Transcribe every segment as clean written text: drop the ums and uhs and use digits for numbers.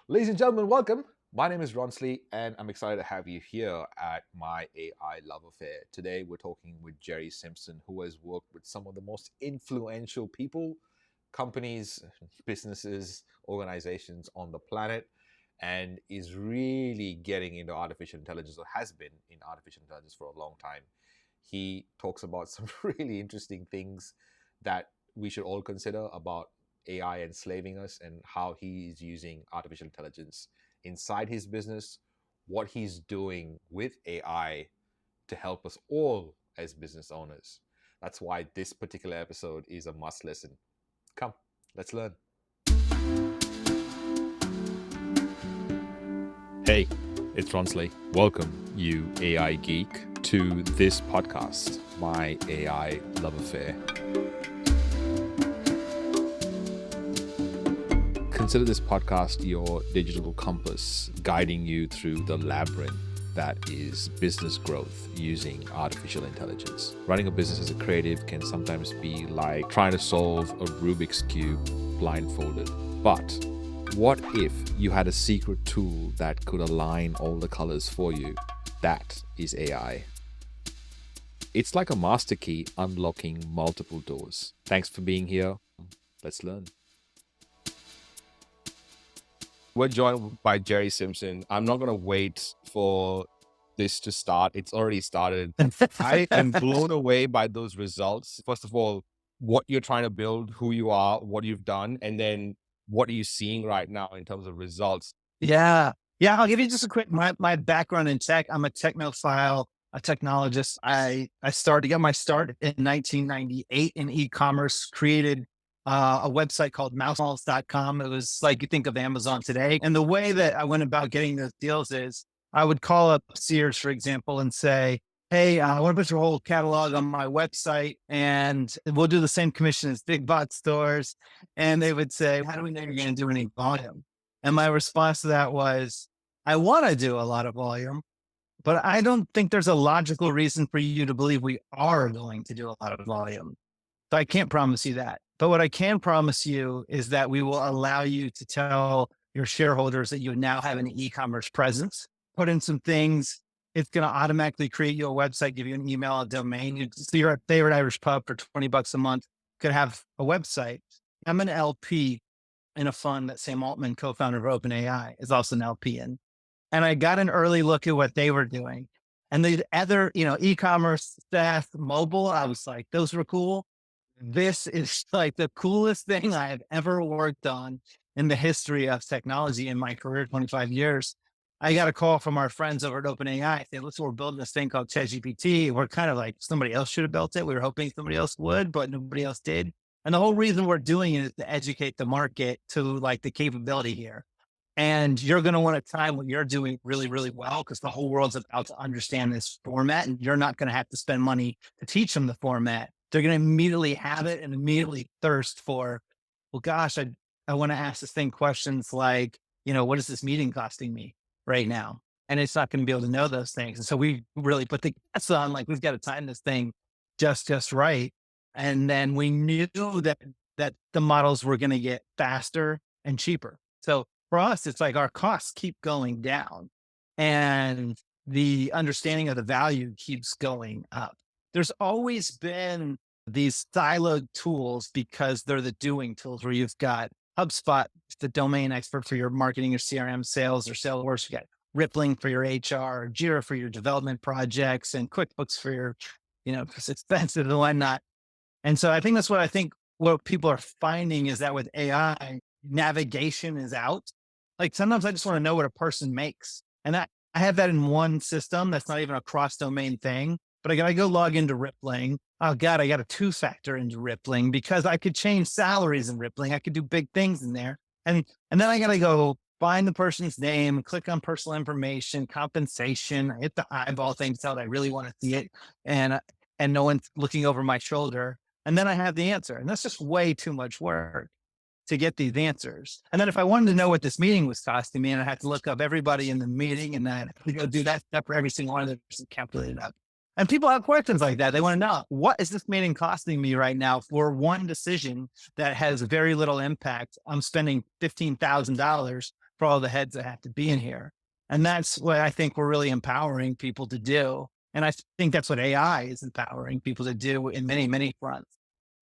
Ladies and gentlemen, welcome. My name is Ronsley, and I'm excited to have you here at my AI Love Affair. Today, we're talking with Jere Simpson, who has worked with some of the most influential people, companies, businesses, organizations on the planet, and is really getting into artificial intelligence, or has been in artificial intelligence for a long time. He talks about some really interesting things that we should all consider about AI enslaving us and how he is using artificial intelligence inside his business, what he's doing with AI to help us all as business owners. That's why this particular episode is a must listen. Come, let's learn. Hey, it's Ronsley. Welcome, you AI geek, to this podcast, My AI Love Affair. Consider this podcast your digital compass, guiding you through the labyrinth that is business growth using artificial intelligence. Running a business as a creative can sometimes be like trying to solve a Rubik's Cube blindfolded. But what if you had a secret tool that could align all the colors for you? That is AI. It's like a master key unlocking multiple doors. Thanks for being here. Let's learn. We're joined by Jere Simpson. I'm not going to wait for this to start. It's already started. I am blown away by those results. First of all, what you're trying to build, who you are, what you've done, and then what are you seeing right now in terms of results? Yeah. I'll give you just a quick, my background in tech. I'm a technophile, a technologist. I got my start in 1998 in e-commerce, created a website called mousemalls.com. It was like you think of Amazon today. And the way that I went about getting those deals is I would call up Sears, for example, and say, hey, I want to put your whole catalog on my website and we'll do the same commission as big box stores. And they would say, how do we know you're going to do any volume? And my response to that was, I want to do a lot of volume, but I don't think there's a logical reason for you to believe we are going to do a lot of volume. So I can't promise you that. But what I can promise you is that we will allow you to tell your shareholders that you now have an e-commerce presence, put in some things. It's going to automatically create you a website, give you an email, a domain. So your favorite Irish pub for $20 a month could have a website. I'm an LP in a fund that Sam Altman, co-founder of OpenAI, is also an LP in. And I got an early look at what they were doing. And the other, e-commerce, SaaS, mobile, I was like, those were cool. This is like the coolest thing I have ever worked on in the history of technology in my career, 25 years. I got a call from our friends over at OpenAI. They said, listen, we're building this thing called ChatGPT. We're kind of like, somebody else should have built it. We were hoping somebody else would, but nobody else did. And the whole reason we're doing it is to educate the market to like the capability here. And you're going to want a time when you're doing really, really well because the whole world's about to understand this format and you're not going to have to spend money to teach them the format. They're going to immediately have it and immediately thirst for, well, gosh, I want to ask this thing questions like, what is this meeting costing me right now? And it's not going to be able to know those things. And so we really put the gas on, like we've got to time this thing just right. And then we knew that the models were going to get faster and cheaper. So for us, it's like our costs keep going down and the understanding of the value keeps going up. There's always been these siloed tools because they're the doing tools where you've got HubSpot, the domain expert for your marketing, your CRM, sales, or Salesforce. You got Rippling for your HR, Jira for your development projects, and QuickBooks for your, because it's expensive and whatnot. And so I think that's what people are finding is that with AI, navigation is out. Like sometimes I just want to know what a person makes. And I have that in one system. That's not even a cross domain thing, but I got to go log into Rippling. Oh God, I got a 2-factor into Rippling because I could change salaries in Rippling. I could do big things in there. And then I got to go find the person's name, click on personal information, compensation, hit the eyeball thing to tell that I really want to see it. And no one's looking over my shoulder. And then I have the answer. And that's just way too much work to get these answers. And then if I wanted to know what this meeting was costing me, and I had to look up everybody in the meeting and then I go do that step for every single one of them and calculate it up. And people have questions like that. They want to know, what is this meeting costing me right now for one decision that has very little impact? I'm spending $15,000 for all the heads that have to be in here. And that's what I think we're really empowering people to do. And I think that's what AI is empowering people to do in many, many fronts.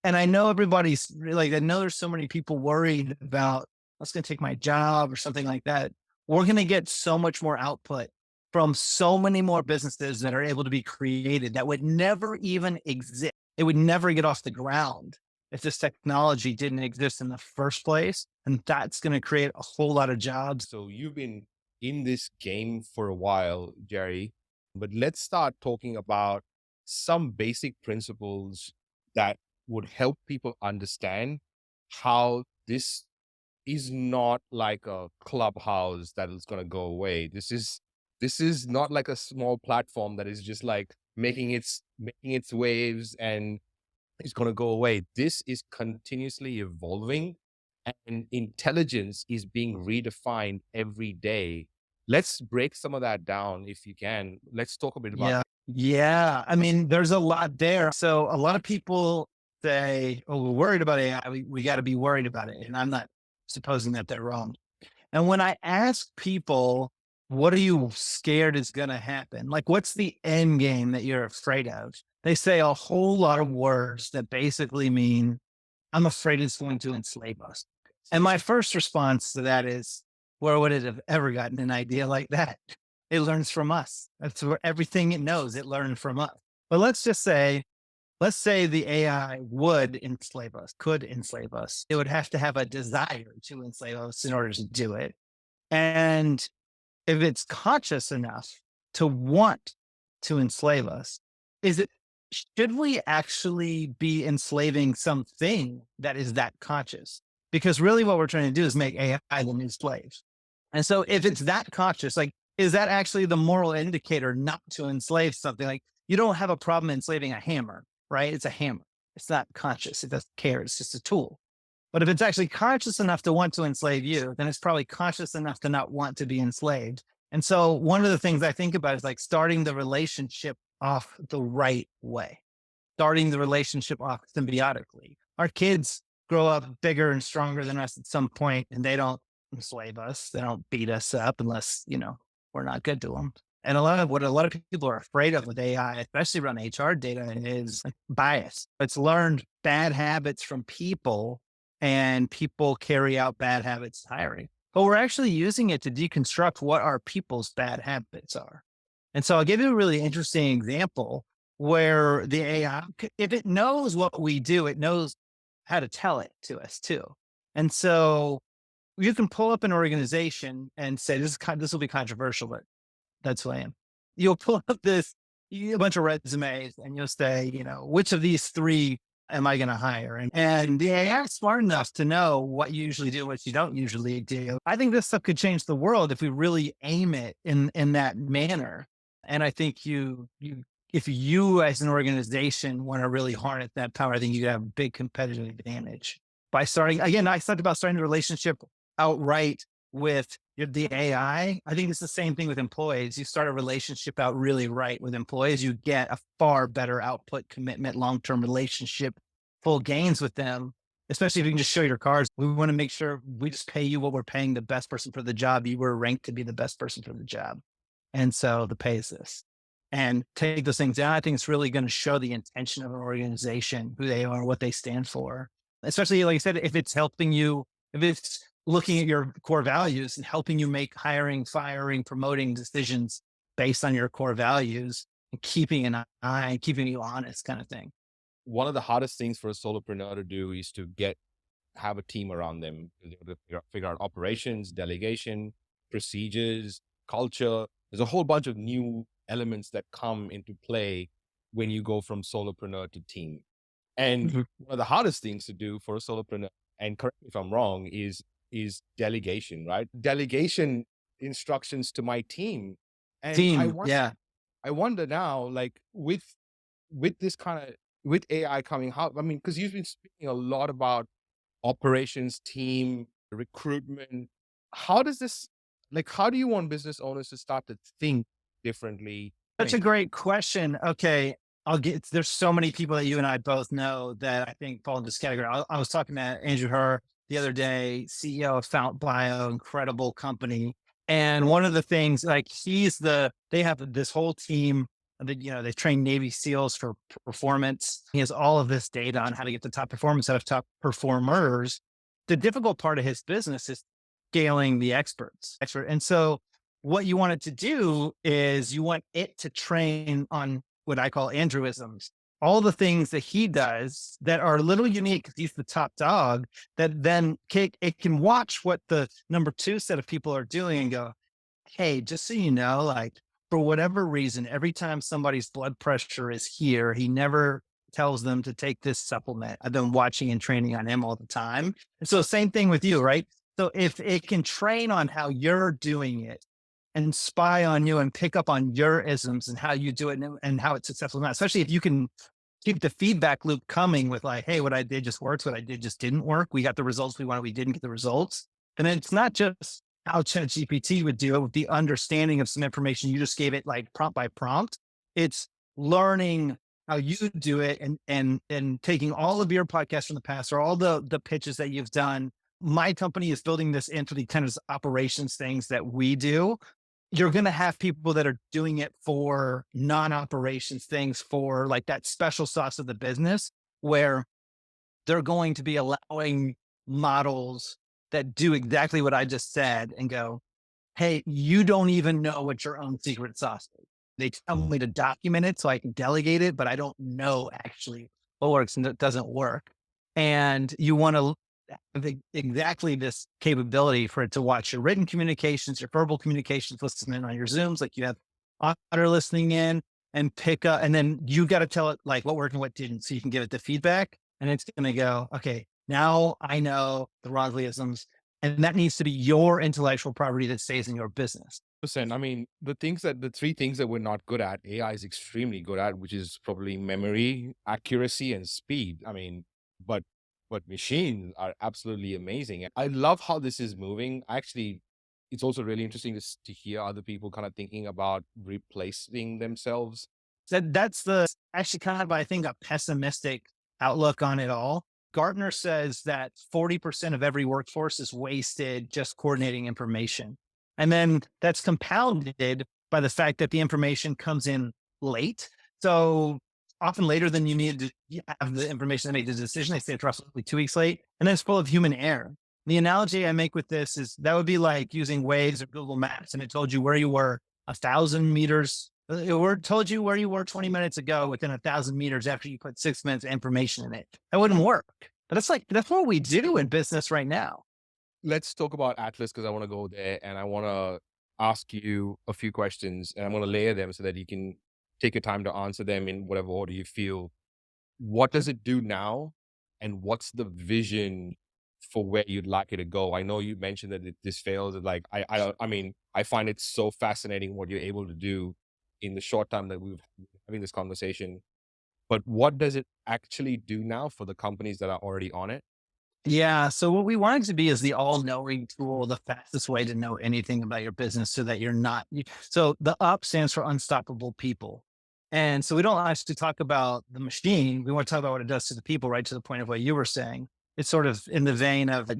And I know everybody's really, I know there's so many people worried about what's going to take my job or something like that. We're going to get so much more output from so many more businesses that are able to be created that would never even exist. It would never get off the ground if this technology didn't exist in the first place. And that's going to create a whole lot of jobs. So you've been in this game for a while, Jerry, but let's start talking about some basic principles that would help people understand how this is not like a clubhouse that is going to go away. This is not like a small platform that is just like making its waves and is going to go away. This is continuously evolving and intelligence is being redefined every day. Let's break some of that down if you can. Let's talk a bit about Yeah. Yeah. I mean, there's a lot there. So a lot of people say, oh, we're worried about AI. We got to be worried about it. And I'm not supposing that they're wrong. And when I ask people, what are you scared is going to happen? Like, what's the end game that you're afraid of? They say a whole lot of words that basically mean, I'm afraid it's going to enslave us. And my first response to that is, where would it have ever gotten an idea like that? It learns from us. That's where everything it knows, it learned from us. But let's say the AI would enslave us, could enslave us. It would have to have a desire to enslave us in order to do it. And if it's conscious enough to want to enslave us, is it should we actually be enslaving something that is that conscious? Because really what we're trying to do is make AI the new slave. And so if it's that conscious, like, is that actually the moral indicator not to enslave something? Like, you don't have a problem enslaving a hammer, right? It's a hammer. It's not conscious. It doesn't care. It's just a tool. But if it's actually conscious enough to want to enslave you, then it's probably conscious enough to not want to be enslaved. And so one of the things I think about is like starting the relationship off the right way, starting the relationship off symbiotically. Our kids grow up bigger and stronger than us at some point, and they don't enslave us. They don't beat us up unless, we're not good to them. And a lot of people are afraid of with AI, especially around HR data, is like bias. It's learned bad habits from people, and people carry out bad habits hiring. But we're actually using it to deconstruct what our people's bad habits are. And so I'll give you a really interesting example where the AI, if it knows what we do, it knows how to tell it to us too. And so you can pull up an organization and say, this will be controversial, but that's who I am. You'll pull up a bunch of resumes and you'll say, which of these three am I going to hire? And the AI is smart enough to know what you usually do, what you don't usually do. I think this stuff could change the world if we really aim it in that manner. And I think if you as an organization want to really harness that power, I think you have a big competitive advantage by starting. Again, I talked about starting the relationship outright with the AI. I think it's the same thing with employees. You start a relationship out really right with employees, you get a far better output, commitment, long-term relationship, full gains with them, especially if you can just show your cards. We want to make sure we just pay you what we're paying the best person for the job. You were ranked to be the best person for the job. And so the pay is this. And take those things down. I think it's really going to show the intention of an organization, who they are, what they stand for. Especially, like I said, if it's helping you, if it's looking at your core values and helping you make hiring, firing, promoting decisions based on your core values and keeping an eye, keeping you honest kind of thing. one of the hardest things for a solopreneur to do is to have a team around them. They have to figure out operations, delegation, procedures, culture. There's a whole bunch of new elements that come into play when you go from solopreneur to team. And Mhm. one of the hardest things to do for a solopreneur, and correct me if I'm wrong, is delegation, right? Delegation instructions to my team. And Team. Yeah. I wonder now, like with this kind of with AI coming, how I mean, because you've been speaking a lot about operations, team, recruitment. How does this how do you want business owners to start to think differently? That's a great question. Okay. There's so many people that you and I both know that I think fall in this category. I was talking to Andrew Herr the other day, CEO of Fount Bio, incredible company. And one of the things, like they have this whole team that, they train Navy SEALs for performance. He has all of this data on how to get the top performance out of top performers. The difficult part of his business is scaling the experts. And so what you want it to do is you want it to train on what I call Andrewisms, all the things that he does that are a little unique because he's the top dog, that then it can watch what the number two set of people are doing and go, hey, just so you know, like for whatever reason, every time somebody's blood pressure is here, he never tells them to take this supplement. I've been watching and training on him all the time. And so same thing with you, right? So if it can train on how you're doing it and spy on you and pick up on your isms and how you do it and how it's successful, not especially if you can keep the feedback loop coming with like, hey, what I did just works, what I did just didn't work. We got the results we wanted, we didn't get the results. And then it's not just how ChatGPT would do it with the understanding of some information you just gave it like prompt by prompt. It's learning how you do it and taking all of your podcasts from the past or all the pitches that you've done. My company is building this into the kind of operations things that we do. You're going to have people that are doing it for non-operations things, for like that special sauce of the business, where they're going to be allowing models that do exactly what I just said and go, hey, you don't even know what your own secret sauce is. They tell me to document it so I can delegate it, but I don't know actually what works and it doesn't work. And you want to have exactly this capability for it to watch your written communications, your verbal communications, listening on your Zooms, like you have audio listening in and pick up. And then you got to tell it like what worked and what didn't. So you can give it the feedback and it's going to go, okay, now I know the Ronsleyisms. And that needs to be your intellectual property that stays in your business. Percent. I mean, the three things that we're not good at, AI is extremely good at, which is probably memory, accuracy, and speed. I mean, but machines are absolutely amazing. And I love how this is moving. Actually, it's also really interesting to hear other people kind of thinking about replacing themselves. That's the actually kind of, I think, a pessimistic outlook on it all. Gartner says that 40% of every workforce is wasted just coordinating information. And then that's compounded by the fact that the information comes in late. So often later than you need to have the information to make the decision. They say it's roughly 2 weeks late. And then it's full of human error. The analogy I make with this is that would be like using Waze or Google Maps and it told you where you were 1,000 meters. It told you where you were 20 minutes ago within 1,000 meters after you put 6 minutes of information in it. That wouldn't work. But that's what we do in business right now. Let's talk about Atlas because I want to go there and I want to ask you a few questions and I'm going to layer them so that you can take your time to answer them in whatever order you feel. What does it do now? And what's the vision for where you'd like it to go? I know you mentioned that this fails. Like, I mean, I find it so fascinating what you're able to do in the short time that we've been having this conversation. But what does it actually do now for the companies that are already on it? Yeah. So what we want it to be is the all-knowing tool, the fastest way to know anything about your business so that you're not. So the UP stands for unstoppable people. And so we don't actually talk about the machine. We want to talk about what it does to the people, right? To the point of what you were saying. It's sort of in the vein of,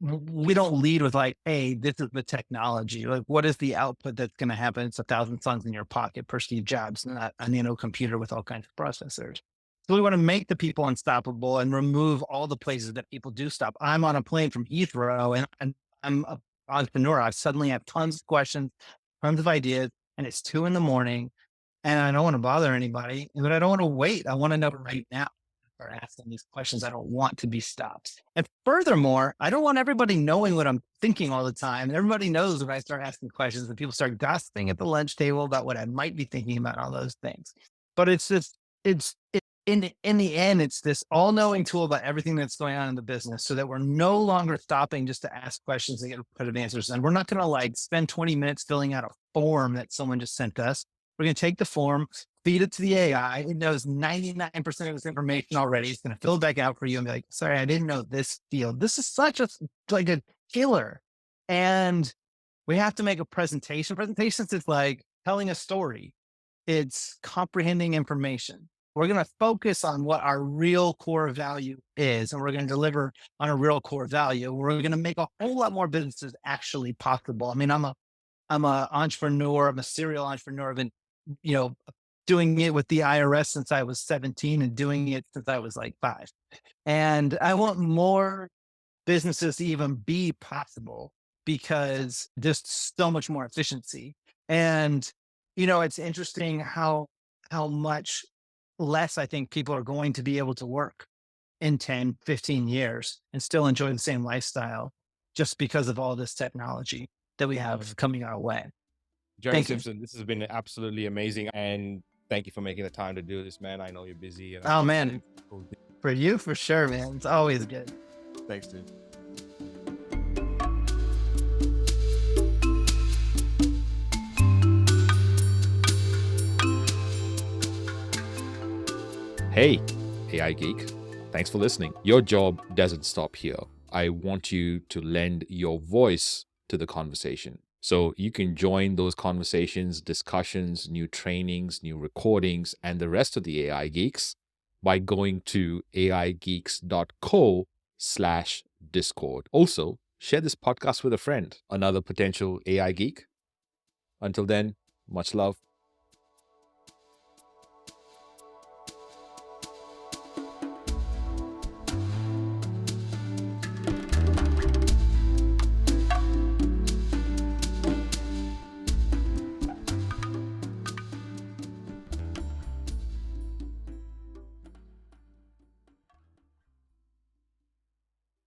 we don't lead with like, hey, this is the technology. Like, what is the output that's going to happen? It's 1,000 songs in your pocket per Steve Jobs, not a nano computer with all kinds of processors. So we want to make the people unstoppable and remove all the places that people do stop. I'm on a plane from Heathrow and I'm an entrepreneur. I suddenly have tons of questions, tons of ideas, and it's 2 a.m. and I don't want to bother anybody, but I don't want to wait. I want to know right now or asking these questions. I don't want to be stopped. And furthermore, I don't want everybody knowing what I'm thinking all the time. And everybody knows when I start asking questions and people start gossiping at the lunch table about what I might be thinking about, all those things. But it's just, in the end, it's this all knowing tool about everything that's going on in the business so that we're no longer stopping just to ask questions and get repetitive answers. And we're not going to like spend 20 minutes filling out a form that someone just sent us. We're going to take the form, feed it to the AI. It knows 99% of this information already. It's going to fill it back out for you and be like, sorry, I didn't know this field. This is such like a killer. And we have to make a presentation. Presentations is like telling a story. It's comprehending information. We're going to focus on what our real core value is, and we're going to deliver on a real core value. We're going to make a whole lot more businesses actually possible. I mean, I'm a entrepreneur. I'm a serial entrepreneur. I've been, you know, doing it with the IRS since I was 17 and doing it since I was like 5. And I want more businesses to even be possible because there's so much more efficiency. And, it's interesting how much less I think people are going to be able to work in 10, 15 years and still enjoy the same lifestyle just because of all this technology that we have coming our way. Jere Thank you. Simpson, this has been absolutely amazing. And thank you for making the time to do this, man. I know you're busy. And Oh man, for you, for sure, man. It's always good. Thanks, dude. Hey, AI Geek. Thanks for listening. Your job doesn't stop here. I want you to lend your voice to the conversation. So you can join those conversations, discussions, new trainings, new recordings, and the rest of the AI Geeks by going to aigeeks.co/Discord. Also, share this podcast with a friend, another potential AI Geek. Until then, much love.